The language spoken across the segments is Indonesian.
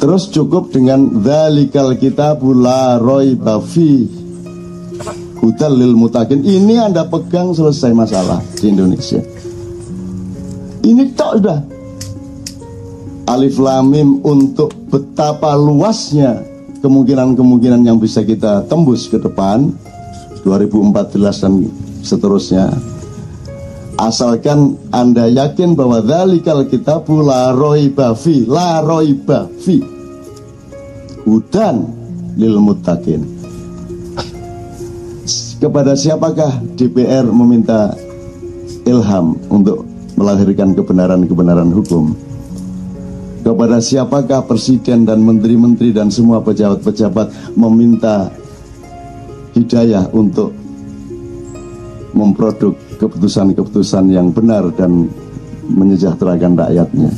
Terus cukup dengan dzalikal kitabul la raiba fi hudal lil muttaqin. Ini Anda pegang, selesai masalah di Indonesia. Ini tok sudah. Alif Lam Mim untuk betapa luasnya kemungkinan-kemungkinan yang bisa kita tembus ke depan 2014 dan seterusnya. Asalkan Anda yakin bahwa dzalikal kitabu la raiba fi, la raiba fi hudan lil muttaqin. Kepada siapakah DPR meminta ilham untuk melahirkan kebenaran-kebenaran hukum? Kepada siapakah presiden dan menteri-menteri dan semua pejabat-pejabat meminta hidayah untuk memproduk keputusan-keputusan yang benar dan menyejahterakan rakyatnya?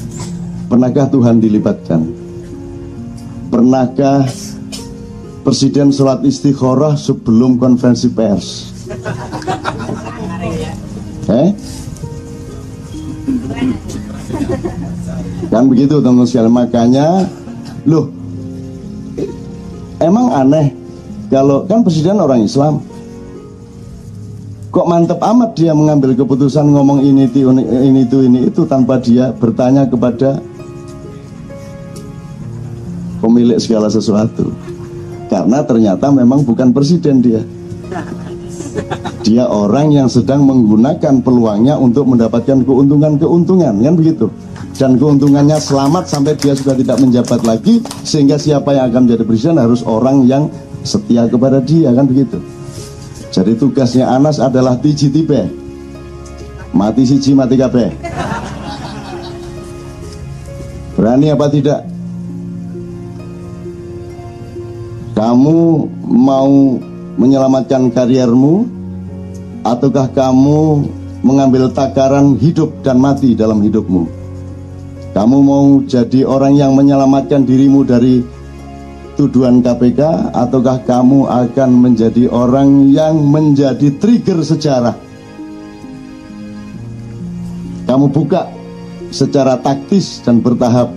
Pernahkah Tuhan dilibatkan? Pernahkah presiden sholat istikharah sebelum konferensi pers? Kan begitu teman-teman sekalian. Makanya loh, emang aneh kalau kan presiden orang Islam, kok mantep amat dia mengambil keputusan ngomong ini itu tanpa dia bertanya kepada pemilik segala sesuatu. Karena ternyata memang bukan presiden dia. Dia orang yang sedang menggunakan peluangnya untuk mendapatkan keuntungan, kan begitu. Dan keuntungannya selamat sampai dia sudah tidak menjabat lagi, sehingga siapa yang akan menjadi presiden harus orang yang setia kepada dia, kan begitu. Jadi tugasnya Anas adalah tiji tipe, mati siji mati kabeh. Berani apa tidak? Kamu mau menyelamatkan kariermu, ataukah kamu mengambil takaran hidup dan mati dalam hidupmu? Kamu mau jadi orang yang menyelamatkan dirimu dari tuduhan KPK, ataukah kamu akan menjadi orang yang menjadi trigger sejarah? Kamu buka secara taktis dan bertahap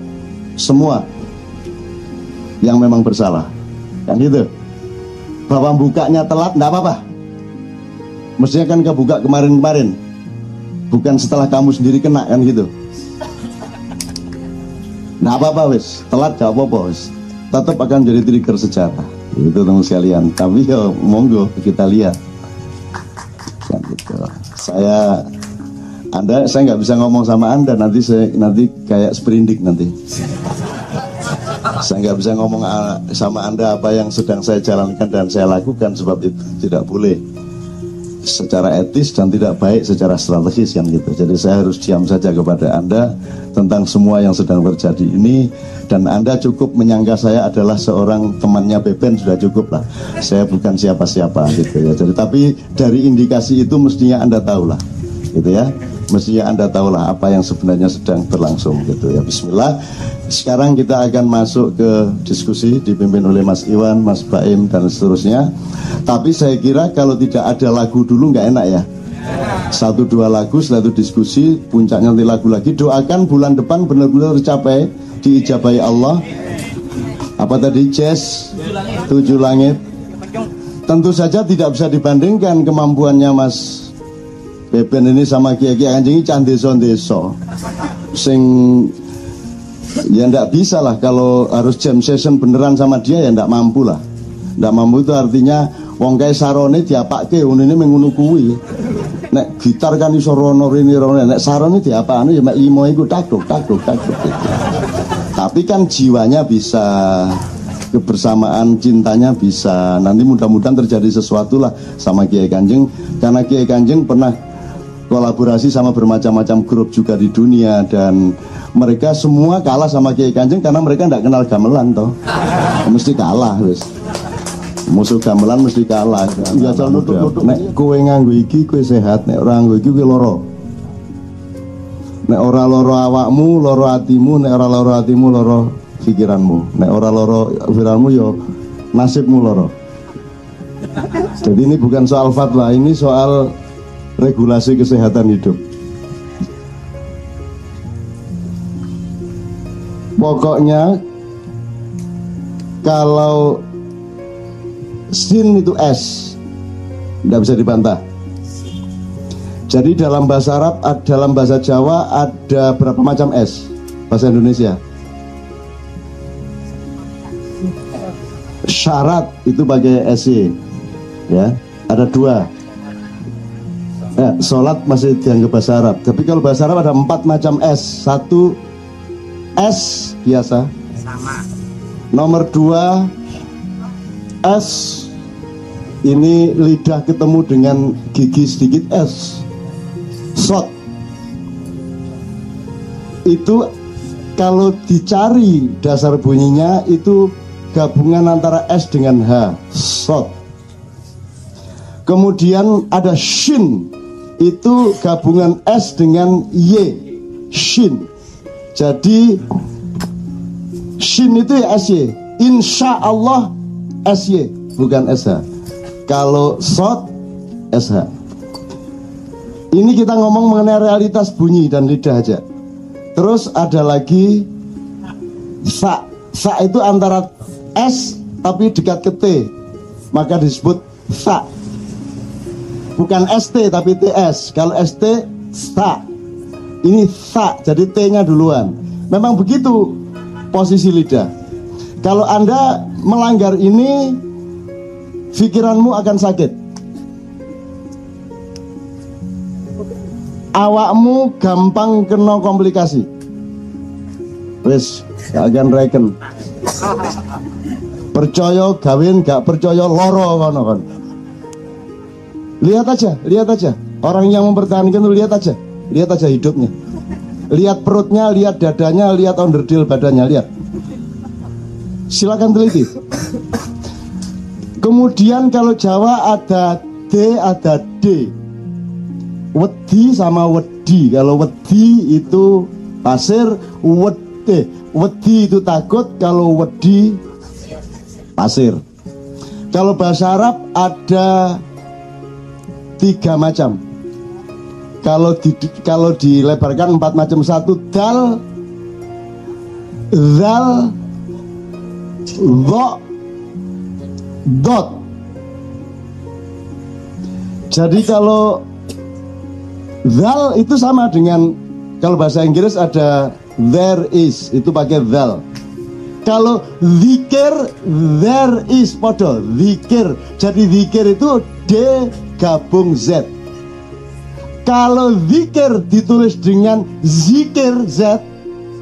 semua yang memang bersalah, kan gitu. Bahwa bukanya telat enggak apa-apa, mestinya kan kebuka kemarin-kemarin, bukan setelah kamu sendiri kena, kan gitu. Nah apa-apa wis, telat gak apa-apa wis, tetap akan jadi trigger sejarah. Itu teman sekalian. Tapi ya monggo kita lihat. Kan gitu. Saya nggak bisa ngomong sama Anda, nanti kayak sprindik nanti. Saya nggak bisa ngomong sama Anda apa yang sedang saya jalankan dan saya lakukan, sebab itu tidak boleh secara etis dan tidak baik secara strategis, kan gitu. Jadi saya harus diam saja kepada Anda tentang semua yang sedang terjadi ini, dan Anda cukup menyangka saya adalah seorang temannya Beben, sudah cukup lah. Saya bukan siapa-siapa gitu ya. Jadi tapi dari indikasi itu mestinya Anda tahulah, gitu ya. Mestinya Anda tahulah apa yang sebenarnya sedang berlangsung gitu ya. Bismillah. Sekarang kita akan masuk ke diskusi dipimpin oleh Mas Iwan, Mas Baim dan seterusnya. Tapi saya kira kalau tidak ada lagu dulu nggak enak ya. 1-2 lagu, setelah itu diskusi, puncaknya nanti lagu lagi. Doakan bulan depan benar-benar tercapai, diijabahi Allah. Apa tadi? Jazz 7 langit. Tentu saja tidak bisa dibandingkan kemampuannya Mas Beben ini sama Kiai-Kiai Kanjeng can desa-desa. Sing ya ndak bisa lah, kalau harus jam session beneran sama dia ya ndak mampu lah. Ndak mampu itu artinya wong kae sarone diapake unine mengono kuwi. Nek gitar kan iso rono rene, nek sarone diapakane ya mek 5 iku takduk. Tapi kan jiwanya bisa, kebersamaan cintanya bisa. Nanti mudah-mudahan terjadi sesuatu lah sama Kiai Kanjeng, karena Kiai Kanjeng pernah kolaborasi sama bermacam-macam grup juga di dunia, dan mereka semua kalah sama Kiai Kanjeng karena mereka tidak kenal gamelan toh. Mesti kalah wis. Musuh gamelan mesti kalah. Ya asal nutuk-nutuk. Nek kowe nganggo iki kowe sehat, nek ora nganggo iki kowe lara. Nek ora lara awakmu, lara atimu, nek ora lara atimu, lara pikiranmu. Nek ora lara pikiranmu ya nasibmu lara. Jadi ini bukan soal fatwa, ini soal regulasi kesehatan hidup. Pokoknya Kalau sin itu S, tidak bisa dibantah. Jadi dalam bahasa Arab, dalam bahasa Jawa ada berapa macam S? Bahasa Indonesia syarat itu pakai SY, ya, ada 2. Sholat masih dianggap bahasa Arab. Tapi kalau bahasa Arab ada 4 macam S. 1 S biasa. Sama. Nomor 2 S ini lidah ketemu dengan gigi sedikit S. Shot. Itu kalau dicari dasar bunyinya itu gabungan antara S dengan H. Shot. Kemudian ada shin. Itu gabungan S dengan Y, shin. Jadi shin itu ya SY. Insya Allah SY, bukan SH. Kalau shot SH. Ini kita ngomong mengenai realitas bunyi dan lidah aja. Terus ada lagi sa. Sa itu antara S tapi dekat ke T, maka disebut sa. Bukan ST tapi TS. Kalau ST, sta. Ini sa, jadi T-nya duluan. Memang begitu posisi lidah. Kalau Anda melanggar ini, pikiranmu akan sakit. Awakmu gampang kena komplikasi. Wes, akan reken. Percaya gawin, gak percaya loro kono kon. Lihat aja orang yang mempertahankan itu, lihat aja hidupnya, lihat perutnya, lihat dadanya, lihat onderdil badannya, lihat. Silakan teliti. Kemudian kalau Jawa ada D, ada D. Wedi sama wedi. Kalau wedi itu pasir, wedi itu takut, kalau wedi pasir. Kalau bahasa Arab ada 3 macam. Kalau dilebarkan 4 macam. 1 dal, zal, dha, dot. Jadi kalau zal itu sama dengan kalau bahasa Inggris ada there is, itu pakai zal. Kalau zikir, there is podo zikir. Jadi zikir itu D gabung Z. Kalau zikir ditulis dengan zikir Z,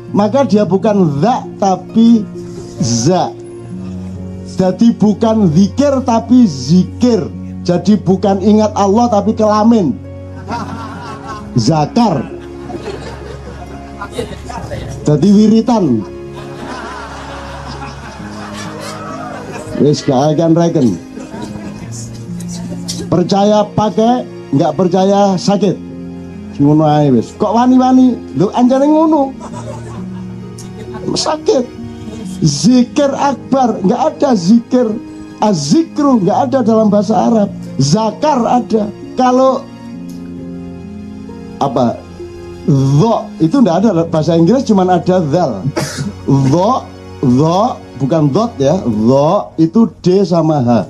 maka dia bukan za tapi za. Jadi bukan zikir tapi zikir. Jadi bukan ingat Allah tapi kelamin. Zakar. Jadi wiritan. Wis gak akan reken. Percaya pakai, nggak percaya sakit. Ngono ae wis. Kok wani-wani? Lho anjane ngono. Sakit. Zikir akbar, nggak ada zikir. Az-zikru nggak ada dalam bahasa Arab. Zakar ada. Kalau apa? Dho itu nggak ada bahasa Inggris, cuman ada zal. Dho bukan dot ya. Dho itu D sama H.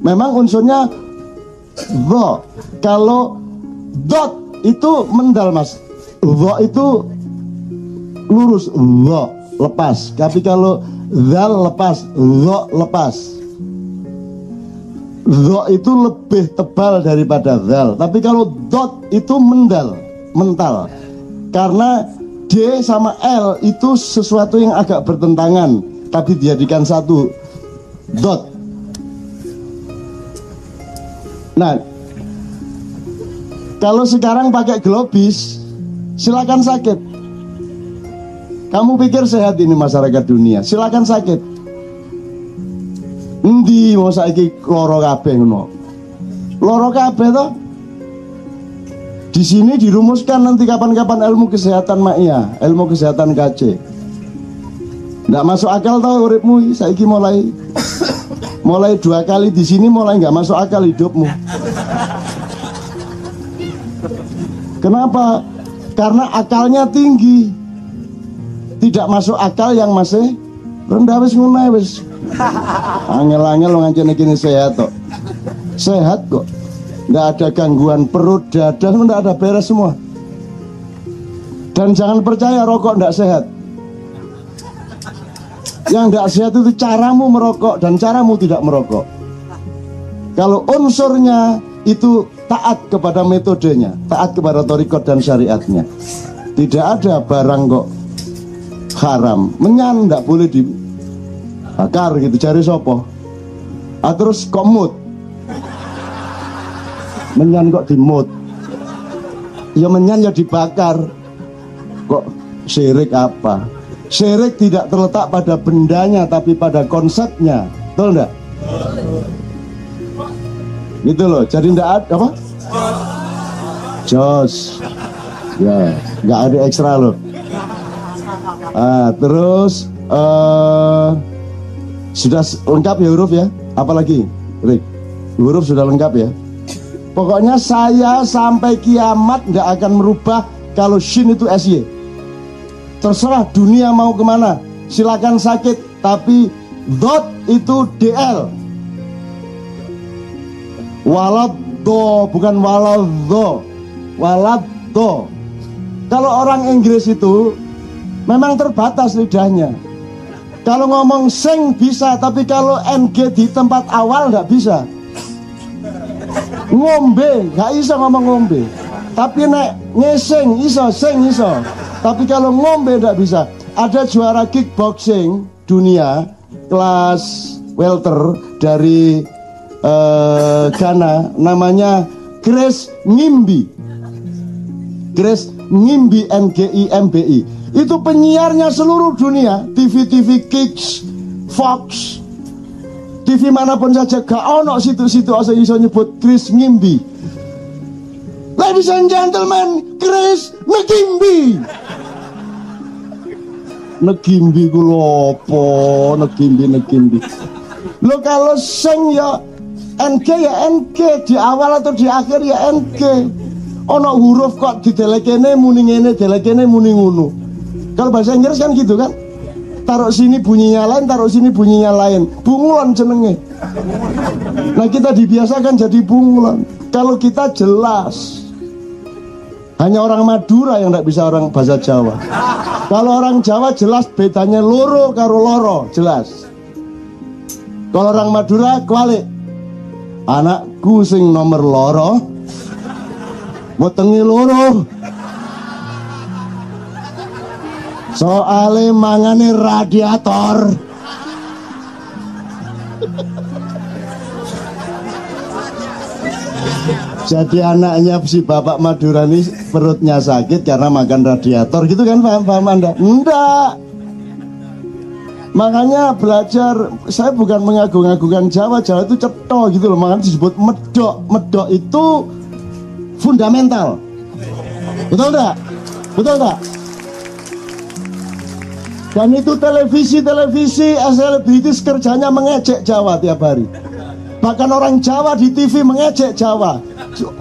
Memang unsurnya dho. Kalau dot itu mendal mas. Dho itu lurus. Dho lepas. Tapi kalau zal lepas. Dho lepas. Dho itu lebih tebal daripada zal. Tapi kalau dot itu mendal, mental. Karena D sama L itu sesuatu yang agak bertentangan, tapi dijadikan satu. Dot. Nah, kalau sekarang pakai globis, silakan sakit. Kamu pikir sehat ini masyarakat dunia? Silakan sakit. Endi mau saiki loro kabeh ngono. Loro kabeh toh? Di sini dirumuskan nanti kapan-kapan ilmu kesehatan Maia, ilmu kesehatan KC. Nggak masuk akal tau uripmu saiki mulai 2 kali di sini mulai nggak masuk akal hidupmu. Kenapa? Karena akalnya tinggi, tidak masuk akal yang masih rendah. Wis ngono wis Angel-angel ngancen gini sehat kok. Sehat kok. Nggak ada gangguan perut, dada, nggak ada, beres semua. Dan jangan percaya rokok nggak sehat. Yang nggak sehat itu caramu merokok dan caramu tidak merokok. Kalau unsurnya itu taat kepada metodenya, taat kepada thariqat dan syariatnya. Tidak ada barang kok haram. Menyan nggak boleh dibakar gitu, cari sopo. Terus kok mut. Menyan kok dimut. Ya menyan ya dibakar. Kok syirik apa? Syirik tidak terletak pada bendanya tapi pada konsepnya. Betul enggak? Gitu loh. Jadi enggak ada apa? Jos. Ya, enggak ada ekstra loh. Terus sudah lengkap ya huruf ya? Apalagi? Rick, huruf sudah lengkap ya? Pokoknya saya sampai kiamat nggak akan merubah kalau shin itu SY. Terserah dunia mau kemana, silakan sakit. Tapi dot itu DL. Waladdo, bukan waladdo. Waladdo. Kalau orang Inggris itu memang terbatas lidahnya. Kalau ngomong sing bisa, tapi kalau NG di tempat awal nggak bisa. Ngombe, nggak bisa ngomong ngombe. Tapi nek ngesing iso, sing iso. Tapi kalau ngombe nggak bisa. Ada juara kickboxing dunia kelas welter dari Ghana, namanya Grace Ngimbi. Grace Ngimbi, NGIMBI. Itu penyiarnya seluruh dunia, TV-TV Kicks, Fox, TV manapun saja, gak ono situ-situ asal iso nyebut Grace Ngimbi. Ladies and gentlemen, Grace Ngimbi. Negimbi ku lopo, negimbi. Lo kalau sing ya NG ya NG, di awal atau di akhir ya NG. Ono huruf kok didelekene muni ngene, delekene muni ngono. Kalau bahasa Inggris kan gitu kan. Taruh sini bunyinya lain, taruh sini bunyinya lain. Bunglon jenenge. Nah kita dibiasakan jadi bunglon. Kalau kita jelas. Hanya orang Madura yang tidak bisa orang bahasa Jawa. Kalau orang Jawa jelas bedanya loro karo loro, jelas. Kalau orang Madura kualik. Anakku sing nomor loro, wetenge loro. Soale mangane radiator. Jadi anaknya si bapak Madura ini perutnya sakit karena makan radiator gitu kan, paham Anda? Enggak. Makanya belajar, saya bukan mengagung-agungkan Jawa itu cetha gitu loh, makanya disebut medok. Medok itu fundamental. Betul enggak? Betul enggak? Dan itu televisi selebritis kerjanya mengejek Jawa tiap hari. Bahkan orang Jawa di TV mengejek Jawa.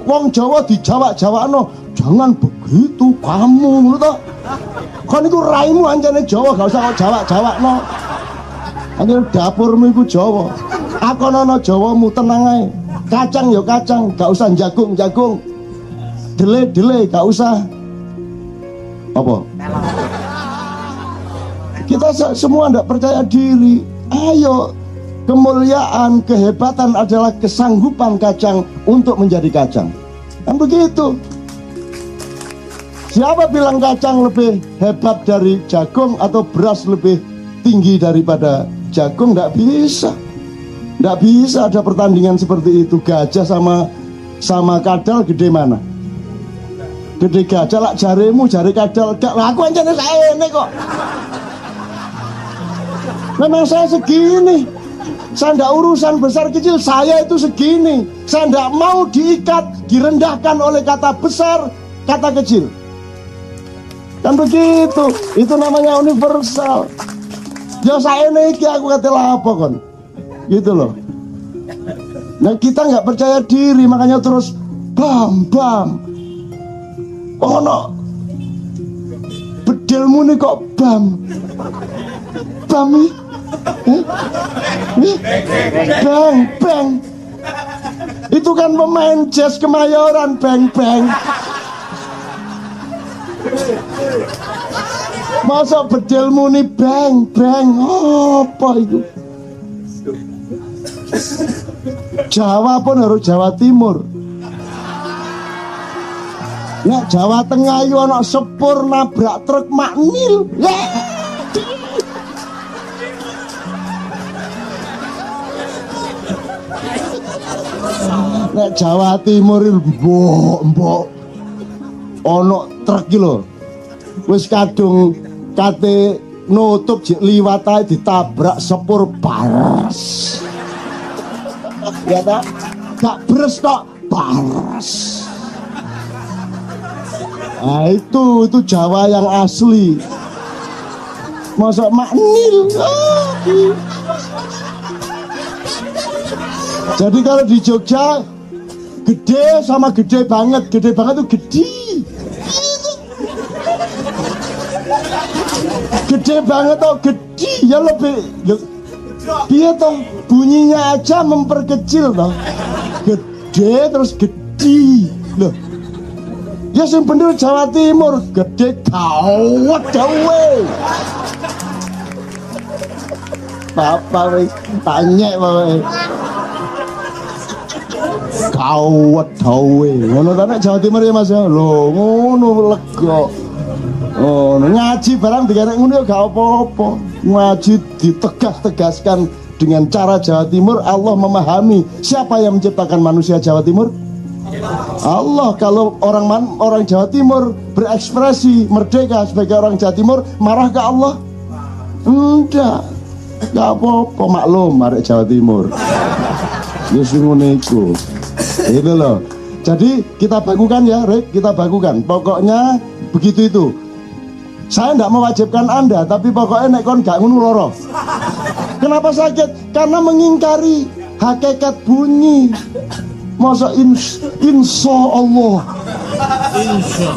Wong Jawa di Jawa no, jangan begitu kamu, toh. Kan itu raimu anjane Jawa, gak usah Jawa no. Anjir dapurmu iku Jawa. Akonono Jawamu tenang ae. Kacang ya kacang, gak usah jagung. Dele gak usah. Apa? Kita semua tidak percaya diri. Ayo, kemuliaan, kehebatan adalah kesanggupan kacang untuk menjadi kacang. Kan begitu. Siapa bilang kacang lebih hebat dari jagung atau beras lebih tinggi daripada jagung? Tidak bisa. Tidak bisa ada pertandingan seperti itu. Gajah sama kadal gede mana? Gede gajah lah jarimu, jari kadal. Aku aja ini kok. Memang saya segini. Saya tidak urusan besar kecil, saya itu segini. Saya tidak mau diikat, direndahkan oleh kata besar, kata kecil. Kan begitu. Itu namanya universal. Ya saya ini aku kata apa kon. Gitu loh. Nah kita nggak percaya diri, makanya terus bam. Oh no, bedelmu nih kok bam. Bang bang. Itu kan pemain jazz Kemayoran, bang bang. Masa bedil muni bang bang, apa itu? Jawa pun harus Jawa Timur. Nek Jawa Tengah yo ana sepur nabrak truk maknil. Nek Jawa Timur mbok ana truk iki lho. Wis kadung kate nutup jek liwat ae ditabrak sepur paras. Ya tak? Gak bres tok, paras. Nah itu Jawa yang asli. Masa maknil. Jadi kalau di Jogja gede sama gede banget tuh gede. Gede banget tuh gede ya lebih. Dia tuh bunyinya aja memperkecil toh. Gede terus gede loh. Ya sing bener Jawa Timur gede gawat gawe. Papa wis tanya wae. Gawat gawe. Ngono ta nek Jawa Timur ya Mas ya. Lho ngono lega. Oh, ngaji barang digarek ngono ya gak apa-apa. Ngaji ditegas-tegaskan dengan cara Jawa Timur. Allah memahami siapa yang menciptakan manusia Jawa Timur. Allah. Kalau orang Jawa Timur berekspresi merdeka sebagai orang Jawa Timur, marah ke Allah? Enggak. Gak apa-apa, maklum arek Jawa Timur. Ya sing ngene iku. Itu loh. Jadi kita bakukan ya, Rek, kita bakukan. Pokoknya begitu itu. Saya tidak mewajibkan Anda, tapi pokoknya nek kon gak ngono loro. Kenapa sakit? Karena mengingkari hakikat bunyi. Masa insya Allah.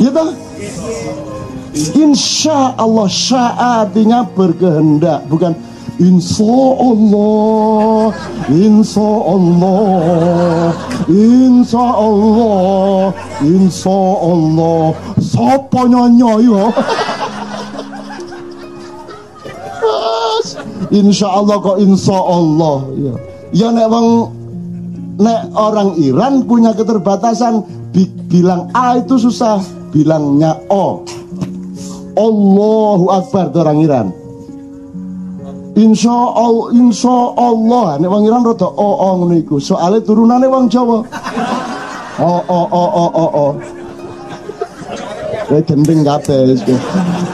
Gitu? Insya Allah, sya artinya berkehendak, bukan insya Allah, insya Allah, insya Allah, insya Allah. Sopo nyonyo? Insya Allah kok insya Allah. Ya nek orang Iran punya keterbatasan, bilang A itu susah, bilangnya O. Allahu Akbar itu orang Iran. Insya Allah. Nek wong Iran rada o ngono iku. Soale turunane wong Jawa. O. Gendeng kabeh.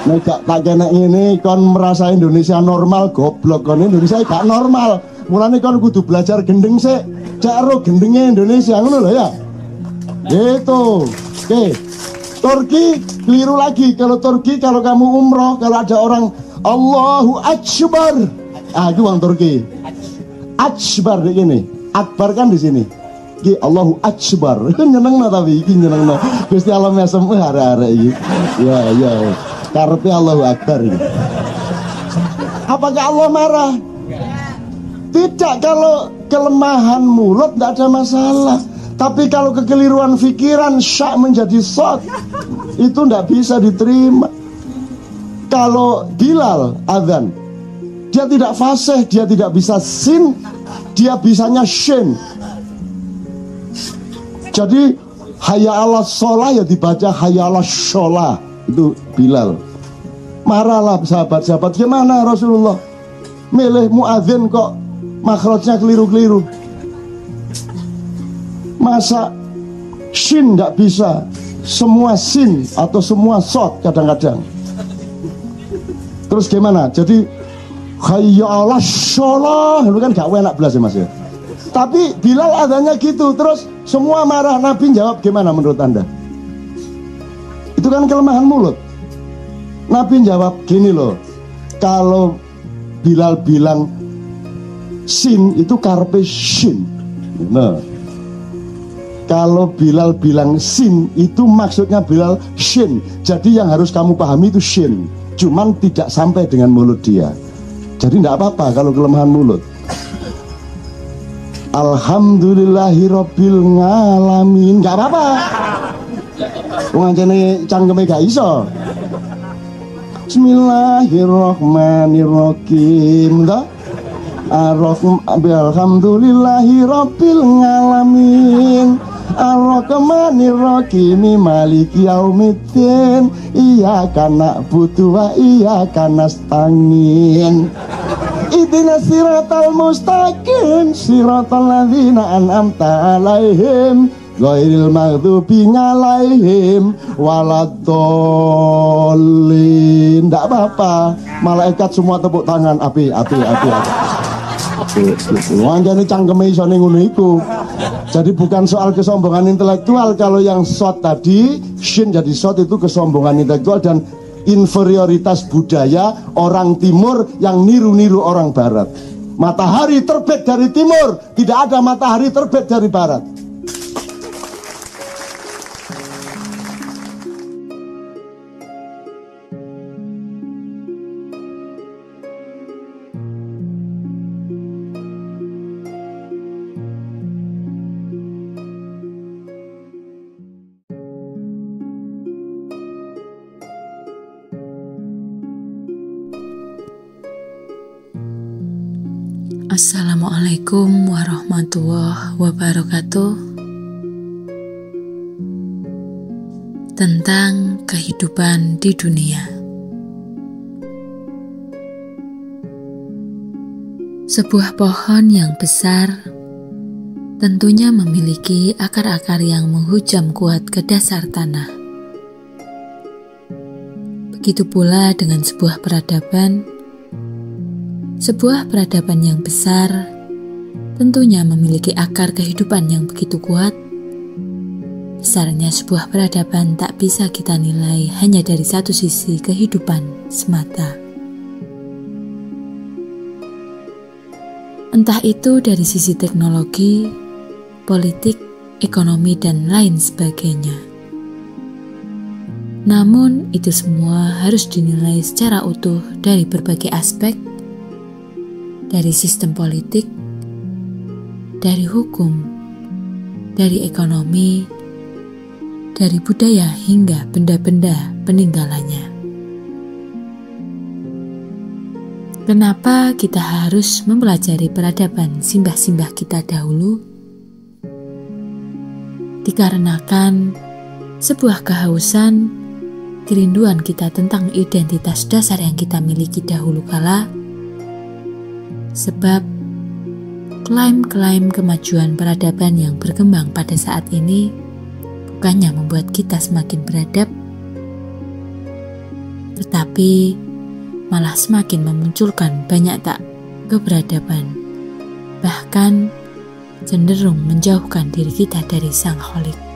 Nek gak tak kenek ngene kon merasa Indonesia normal, goblok kon Indonesia gak normal. Mulane kon kudu belajar gendeng sik. Caro gendenge Indonesia ngono lho ya. Gitu. Oke. Turki keliru lagi. Kalau Turki kalau kamu umroh, kalau ada orang Allahu Akbar. Itu orang Turki. Akbar di sini. Akbar kan di sini. Ki Allahu Akbar. Nyenengno tapi iki nyenengno. Gusti Allah mesem arek-arek iki. Ya. Karepe Allahu Akbar iki. Apakah Allah marah? Tidak, kalau kelemahan mulut tidak ada masalah. Tapi kalau kekeliruan pikiran syak menjadi sod, itu tidak bisa diterima. Kalau Bilal azan, dia tidak fasih, dia tidak bisa sin, dia bisanya shin. Jadi hayya ala sholah ya dibaca hayya ala sholah. Itu Bilal. Marahlah sahabat-sahabat, gimana Rasulullah milih muadzin kok makhrajnya keliru-keliru. Masa shin nggak bisa, semua sin atau semua shot kadang-kadang. Terus gimana? Jadi hayya ala sholah itu kan gak enak belas ya Mas ya. Tapi Bilal adanya gitu. Terus semua marah. Nabi jawab gimana menurut Anda? Itu kan kelemahan mulut. Nabi jawab gini loh, kalau Bilal bilang sin itu karpe shin. Nah, kalau Bilal bilang sin itu maksudnya Bilal shin. Jadi yang harus kamu pahami itu shin, cuman tidak sampai dengan mulut dia. Jadi tidak apa-apa kalau kelemahan mulut. Alhamdulillahirabbil ngalamin, nggak apa-apa. Wong anjene cangkeme gak iso. Bismillahirrahmanirrahim. Alhamdulillahirabbil ngalamin. Ar-Rahmanir-Rahim Maliki yaumiddin. Iyyaka na'budu wa iyyaka nasta'in. Ihdinas siratal mustaqim siratal ladzina an'amta 'alaihim ghairil maghdubi 'alaihim waladdallin. Ndak apa-apa. Malaikat semua tepuk tangan. Api. Wanjane cangkeme iso ning ngono iku. Jadi bukan soal kesombongan intelektual. Kalau yang short tadi, shin jadi short, itu kesombongan intelektual dan inferioritas budaya orang timur yang niru-niru orang barat. Matahari terbit dari timur, tidak ada matahari terbit dari barat. Assalamualaikum warahmatullahi wabarakatuh. Tentang kehidupan di dunia. Sebuah pohon yang besar tentunya memiliki akar-akar yang menghujam kuat ke dasar tanah. Begitu pula dengan sebuah peradaban. Sebuah peradaban yang besar tentunya memiliki akar kehidupan yang begitu kuat. Besarnya sebuah peradaban tak bisa kita nilai hanya dari satu sisi kehidupan semata. Entah itu dari sisi teknologi, politik, ekonomi, dan lain sebagainya. Namun itu semua harus dinilai secara utuh dari berbagai aspek, dari sistem politik, dari hukum, dari ekonomi, dari budaya hingga benda-benda peninggalannya. Kenapa kita harus mempelajari peradaban simbah-simbah kita dahulu? Dikarenakan sebuah kehausan, kerinduan kita tentang identitas dasar yang kita miliki dahulu kala. Sebab klaim-klaim kemajuan peradaban yang berkembang pada saat ini bukannya membuat kita semakin beradab, tetapi malah semakin memunculkan banyak tak keberadaban, bahkan cenderung menjauhkan diri kita dari Sang Khalik.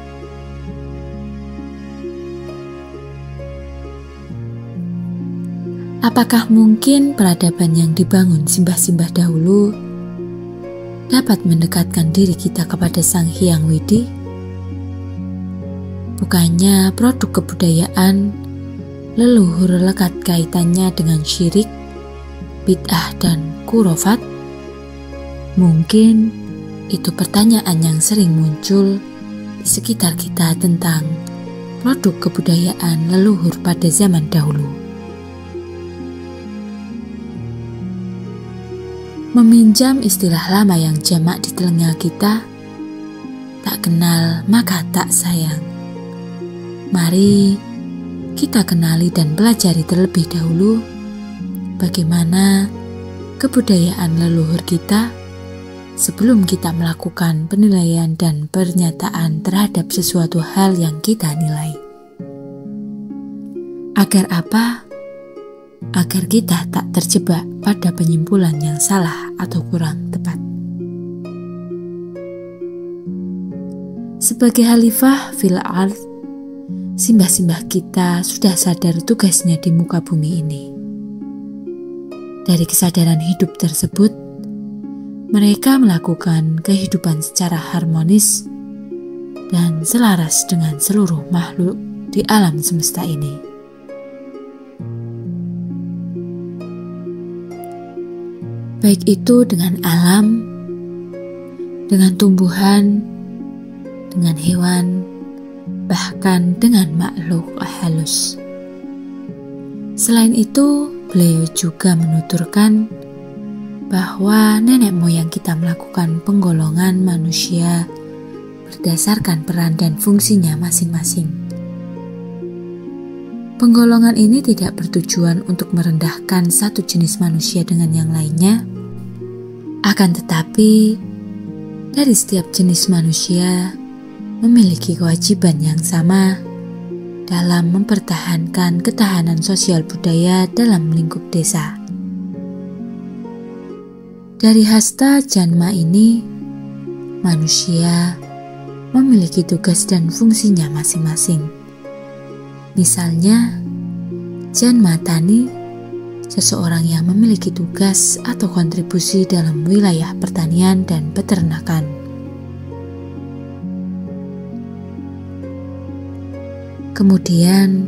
Apakah mungkin peradaban yang dibangun simbah-simbah dahulu dapat mendekatkan diri kita kepada Sang Hyang Widi? Bukannya produk kebudayaan leluhur lekat kaitannya dengan syirik, bid'ah, dan khurafat? Mungkin itu pertanyaan yang sering muncul di sekitar kita tentang produk kebudayaan leluhur pada zaman dahulu. Meminjam istilah lama yang jamak di telinga kita, tak kenal maka tak sayang. Mari kita kenali dan pelajari terlebih dahulu bagaimana kebudayaan leluhur kita sebelum kita melakukan penilaian dan pernyataan terhadap sesuatu hal yang kita nilai. Agar apa? Agar kita tak terjebak pada penyimpulan yang salah atau kurang tepat. Sebagai khalifah fil ardh, simbah-simbah kita sudah sadar tugasnya di muka bumi ini. Dari kesadaran hidup tersebut, mereka melakukan kehidupan secara harmonis dan selaras dengan seluruh makhluk di alam semesta ini. baik itu dengan alam, dengan tumbuhan, dengan hewan, bahkan dengan makhluk halus. Selain itu, beliau juga menuturkan bahwa nenek moyang kita melakukan penggolongan manusia berdasarkan peran dan fungsinya masing-masing. Penggolongan ini tidak bertujuan untuk merendahkan satu jenis manusia dengan yang lainnya, akan tetapi dari setiap jenis manusia memiliki kewajiban yang sama dalam mempertahankan ketahanan sosial budaya dalam lingkup desa. Dari hasta Janma ini, manusia memiliki tugas dan fungsinya masing-masing. Misalnya, Janma Tani, seseorang yang memiliki tugas atau kontribusi dalam wilayah pertanian dan peternakan. Kemudian,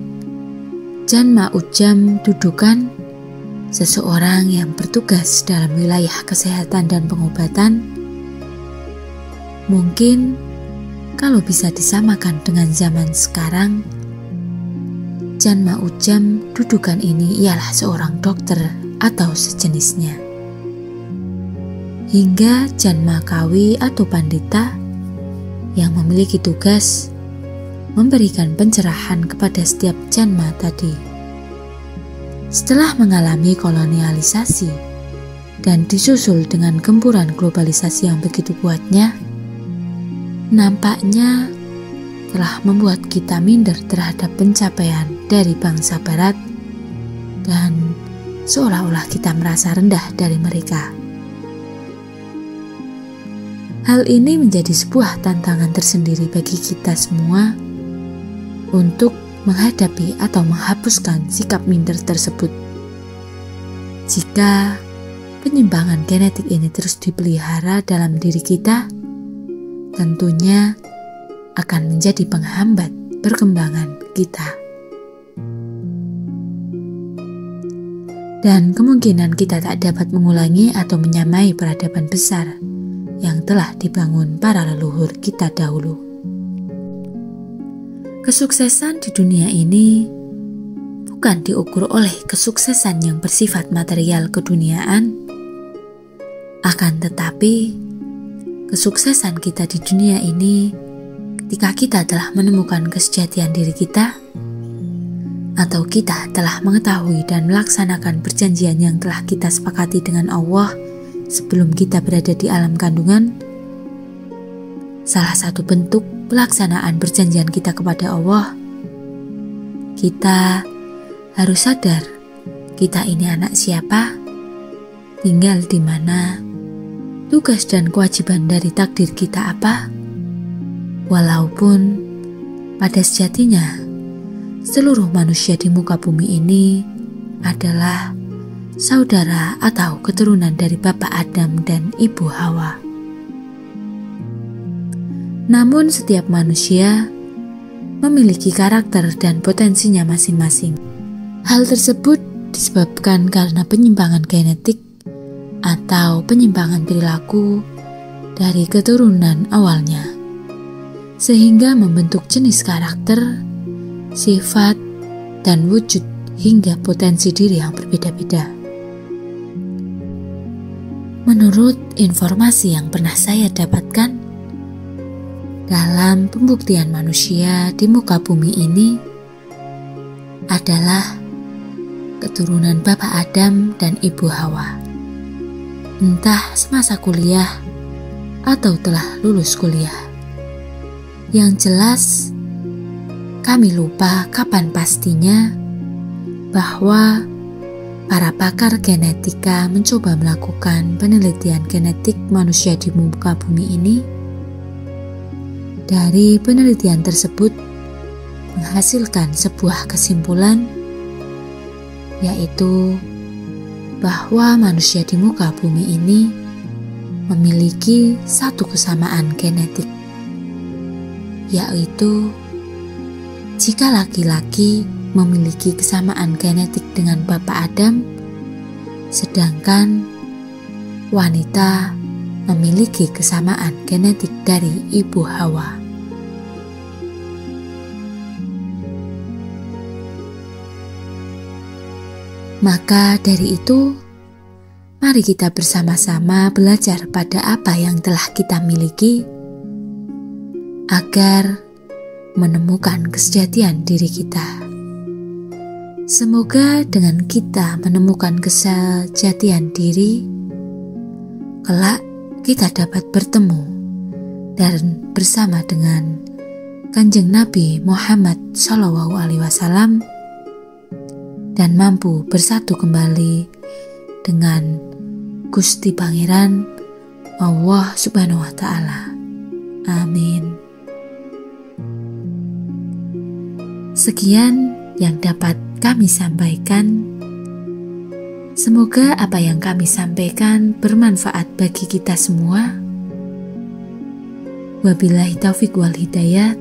Janma Ujam Dudukan, seseorang yang bertugas dalam wilayah kesehatan dan pengobatan. Mungkin kalau bisa disamakan dengan zaman sekarang, Janma Ujam Dudukan ini ialah seorang dokter atau sejenisnya. Hingga Janma Kawi atau Pandita yang memiliki tugas memberikan pencerahan kepada setiap Janma tadi. Setelah mengalami kolonialisasi dan disusul dengan gempuran globalisasi yang begitu kuatnya, nampaknya telah membuat kita minder terhadap pencapaian dari bangsa Barat dan seolah-olah kita merasa rendah dari mereka. Hal ini menjadi sebuah tantangan tersendiri bagi kita semua untuk menghadapi atau menghapuskan sikap minder tersebut. Jika penyimpangan genetik ini terus dipelihara dalam diri kita, tentunya akan menjadi penghambat perkembangan kita. Dan kemungkinan kita tak dapat mengulangi atau menyamai peradaban besar yang telah dibangun para leluhur kita dahulu. Kesuksesan di dunia ini bukan diukur oleh kesuksesan yang bersifat material keduniaan, akan tetapi kesuksesan kita di dunia ini ketika kita telah menemukan kesejatian diri kita, atau kita telah mengetahui dan melaksanakan perjanjian yang telah kita sepakati dengan Allah sebelum kita berada di alam kandungan. Salah satu bentuk pelaksanaan perjanjian kita kepada Allah, kita harus sadar kita ini anak siapa, tinggal di mana, tugas dan kewajiban dari takdir kita apa. Walaupun pada sejatinya seluruh manusia di muka bumi ini adalah saudara atau keturunan dari Bapak Adam dan Ibu Hawa. Namun setiap manusia memiliki karakter dan potensinya masing-masing. Hal tersebut disebabkan karena penyimpangan genetik atau penyimpangan perilaku dari keturunan awalnya, sehingga membentuk jenis karakter, sifat, dan wujud hingga potensi diri yang berbeda-beda. Menurut informasi yang pernah saya dapatkan, dalam pembuktian manusia di muka bumi ini adalah keturunan Bapak Adam dan Ibu Hawa, entah semasa kuliah atau telah lulus kuliah. Yang jelas, kami lupa kapan pastinya bahwa para pakar genetika mencoba melakukan penelitian genetik manusia di muka bumi ini. Dari penelitian tersebut menghasilkan sebuah kesimpulan, yaitu bahwa manusia di muka bumi ini memiliki satu kesamaan genetik, yaitu jika laki-laki memiliki kesamaan genetik dengan Bapak Adam, sedangkan wanita memiliki kesamaan genetik dari ibu Hawa. Maka dari itu, mari kita bersama-sama belajar pada apa yang telah kita miliki agar menemukan kesejatian diri kita. Semoga dengan kita menemukan kesejatian diri, kelak kita dapat bertemu dan bersama dengan Kanjeng Nabi Muhammad SAW dan mampu bersatu kembali dengan Gusti Pangeran Allah Subhanahu wa Ta'ala. Amin. Sekian yang dapat kami sampaikan. Semoga apa yang kami sampaikan bermanfaat bagi kita semua. Wabillahi taufiq wal hidayat.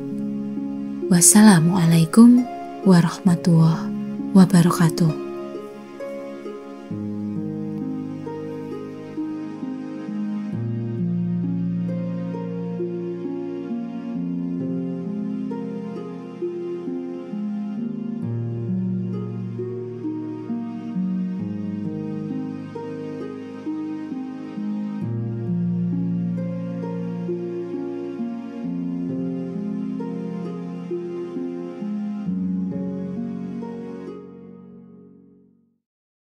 Wassalamualaikum warahmatullahi wabarakatuh.